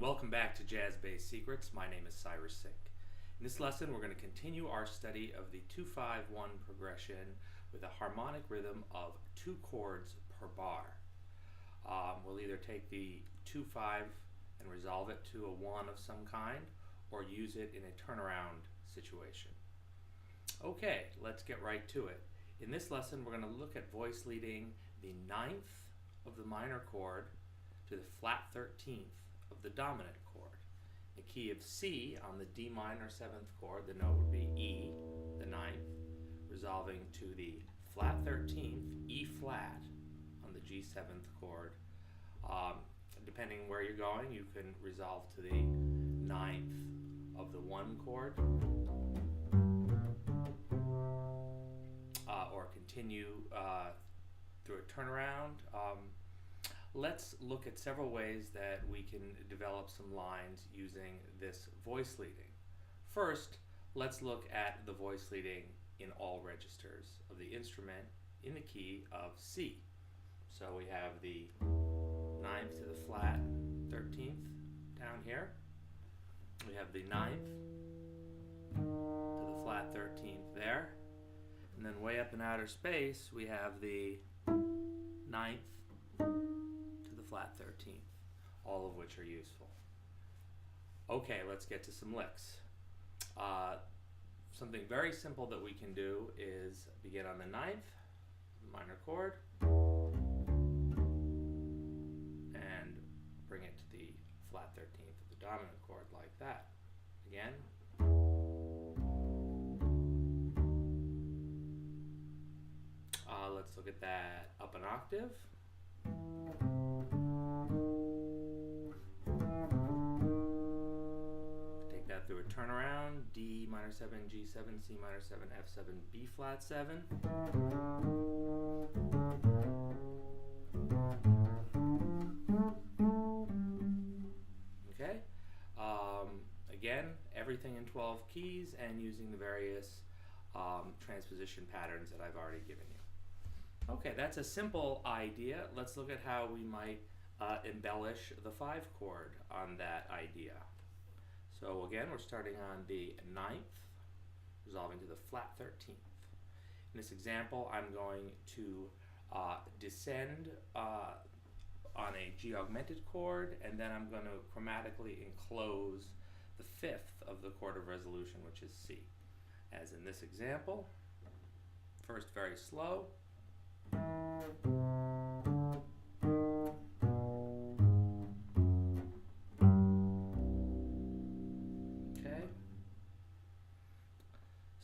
Welcome back to Jazz Bass Secrets. My name is Cyrus Sink. In this lesson, we're going to continue our study of the 2-5-1 progression with a harmonic rhythm of 2 chords per bar. We'll either take the 2-5 and resolve it to a 1 of some kind, or use it in a turnaround situation. Okay, let's get right to it. In this lesson, we're going to look at voice leading the 9th of the minor chord to the flat 13th of the dominant chord. The key of C on the D minor 7th chord, the note would be E, the 9th, resolving to the flat 13th, E flat, on the G 7th chord. Depending where you're going, you can resolve to the 9th of the 1 chord, or continue through a turnaround. Let's look at several ways that we can develop some lines using this voice leading. First, let's look at the voice leading in all registers of the instrument in the key of C. So we have the 9th to the flat 13th down here. We have the 9th to the flat 13th there. And then way up in outer space, we have the 9th to the flat 13th, all of which are useful. Okay, let's get to some licks. Something very simple that we can do is begin on the 9th, minor chord, and bring it to the flat 13th of the dominant chord like that. Again. Let's look at that up an octave. Take that through a turnaround. D minor 7, G7, C minor 7, F7, B flat 7. Okay. Again, everything in 12 keys and using the various transposition patterns that I've already given you. Okay, that's a simple idea. Let's look at how we might embellish the 5 chord on that idea. So again, we're starting on the 9th, resolving to the flat 13th. In this example, I'm going to descend on a G augmented chord, and then I'm going to chromatically enclose the 5th of the chord of resolution, which is C. As in this example, first very slow. Okay.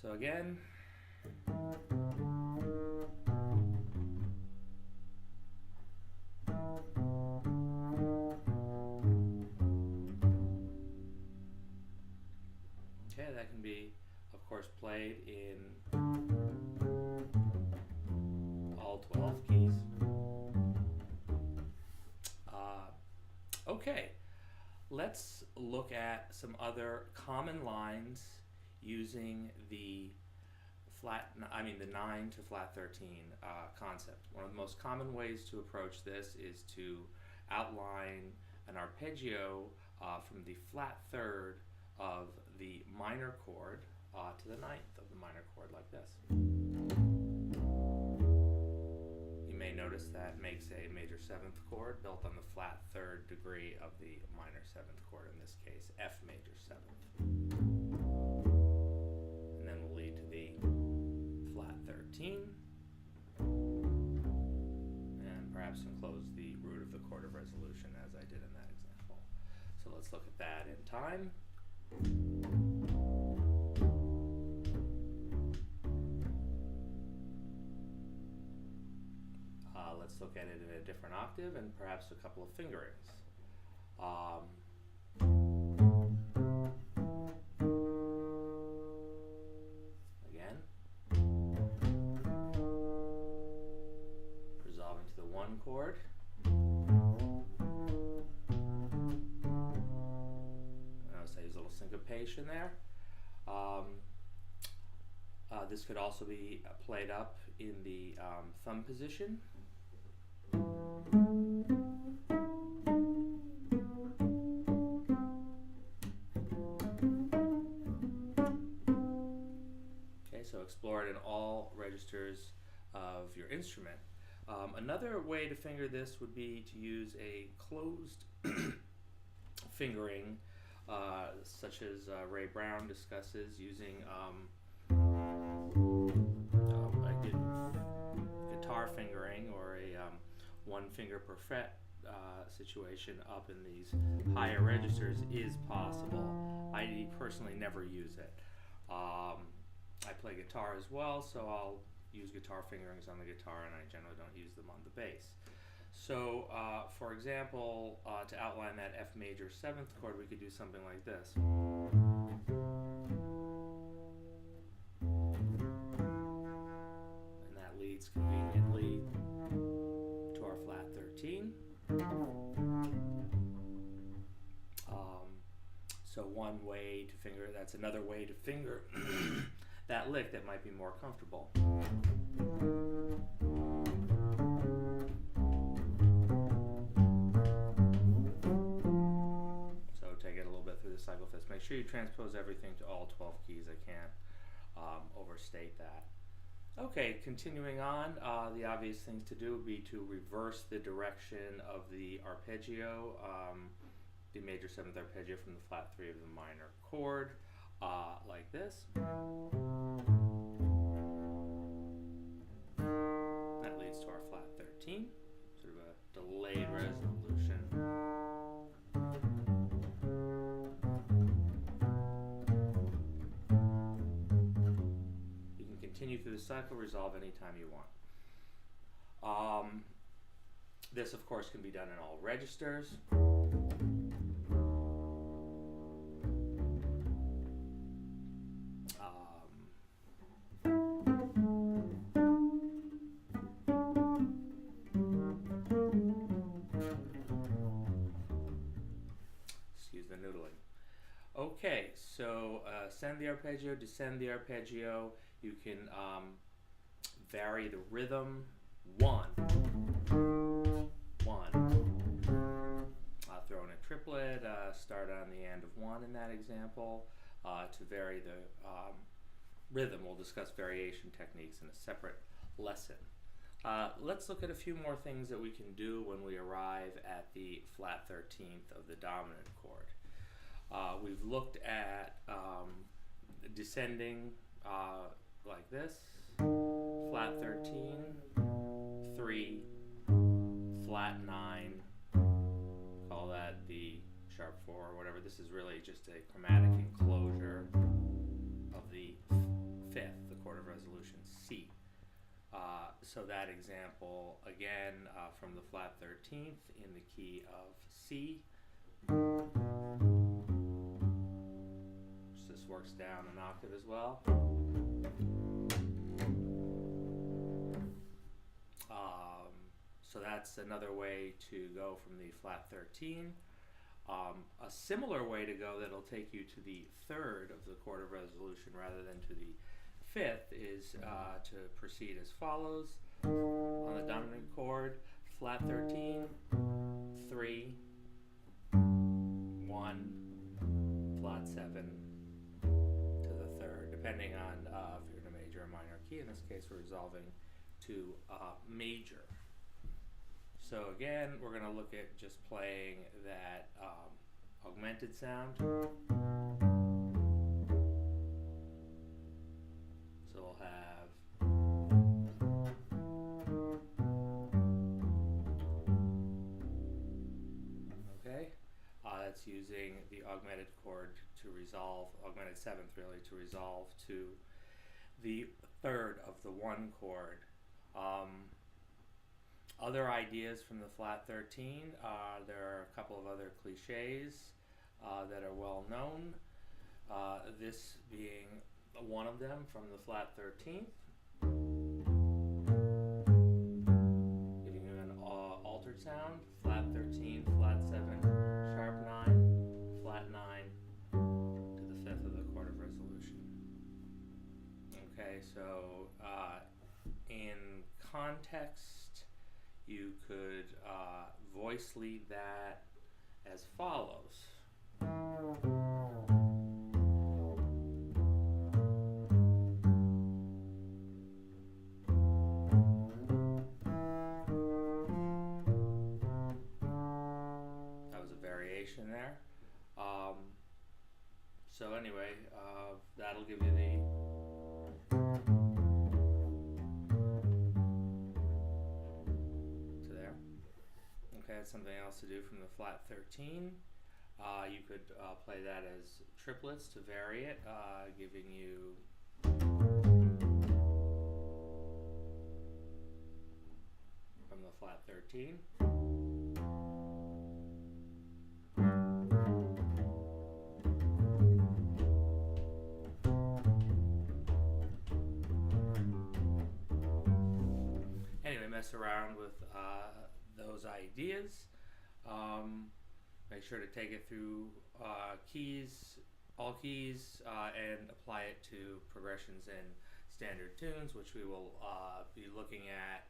So again. Okay, that can be, of course, played in all 12 keys. Okay, let's look at some other common lines using the the 9 to flat 13 concept. One of the most common ways to approach this is to outline an arpeggio from the flat 3rd of the minor chord to the 9th of the minor chord like this. You may notice that makes a major 7th chord built on the flat 3rd degree of the minor 7th chord, in this case F major 7th. And then we'll lead to the flat 13 and perhaps enclose the root of the chord of resolution as I did in that example. So let's look at that in time. Let's look at it in a different octave and perhaps a couple of fingerings. Again, resolving to the 1 chord. Notice I use a little syncopation there. This could also be played up in the thumb position. registers of your instrument. Another way to finger this would be to use a closed fingering, such as Ray Brown discusses, using a guitar fingering, or a one finger per fret situation up in these higher registers is possible. I personally never use it. I play guitar as well, so I'll use guitar fingerings on the guitar, and I generally don't use them on the bass. So, for example, to outline that F major 7th chord, we could do something like this. And that leads conveniently to our flat 13. So one way to finger, that's another way to finger that lick that might be more comfortable. So take it a little bit through the cycle fifths. Make sure you transpose everything to all 12 keys. I can't overstate that. Okay, continuing on, the obvious things to do would be to reverse the direction of the arpeggio, the major 7th arpeggio from the flat 3 of the minor chord, like this. That leads to our flat 13, sort of a delayed resolution. You can continue through the cycle, resolve anytime you want. This, of course, can be done in all registers. Excuse the noodling. Okay, so ascend the arpeggio, descend the arpeggio. You can vary the rhythm. 1, 1. Throw in a triplet, start on the end of 1 in that example. To vary the rhythm, we'll discuss variation techniques in a separate lesson. Let's look at a few more things that we can do when we arrive at the flat 13th of the dominant chord. We've looked at descending like this, flat 13, 3, flat 9, call that the sharp 4 or whatever. This is really just a chromatic enclosure of the 5th, the chord of resolution, C. So that example, again, from the flat 13th in the key of C. This works down an octave as well. So that's another way to go from the flat 13. A similar way to go that'll take you to the 3rd of the chord of resolution rather than to the 5th is to proceed as follows. On the dominant chord, flat 13, 3, 1, flat 7 to the 3rd, depending on if you're in a major or minor key. In this case, we're resolving to major. So again, we're going to look at just playing that augmented sound. So we'll have that's using the augmented chord to resolve, augmented 7th really, to resolve to the 3rd of the 1 chord. Other ideas from the flat 13, there are a couple of other cliches that are well known, this being one of them from the flat 13th, giving you an altered sound, flat 13, flat 7, sharp 9, flat 9 to the 5th of the chord of resolution. Okay, so in context, you could voice lead that as follows. variation there. So anyway, that'll give you the to there. Okay, that's something else to do from the flat 13. You could play that as triplets to vary it, giving you from the flat 13. Anyway, mess around with those ideas. Make sure to take it through all keys, and apply it to progressions in standard tunes, which we will be looking at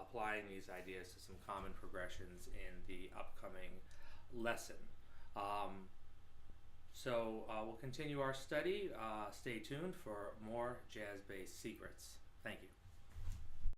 applying these ideas to some common progressions in the upcoming lesson. So we'll continue our study. Stay tuned for more jazz-based secrets. Thank you.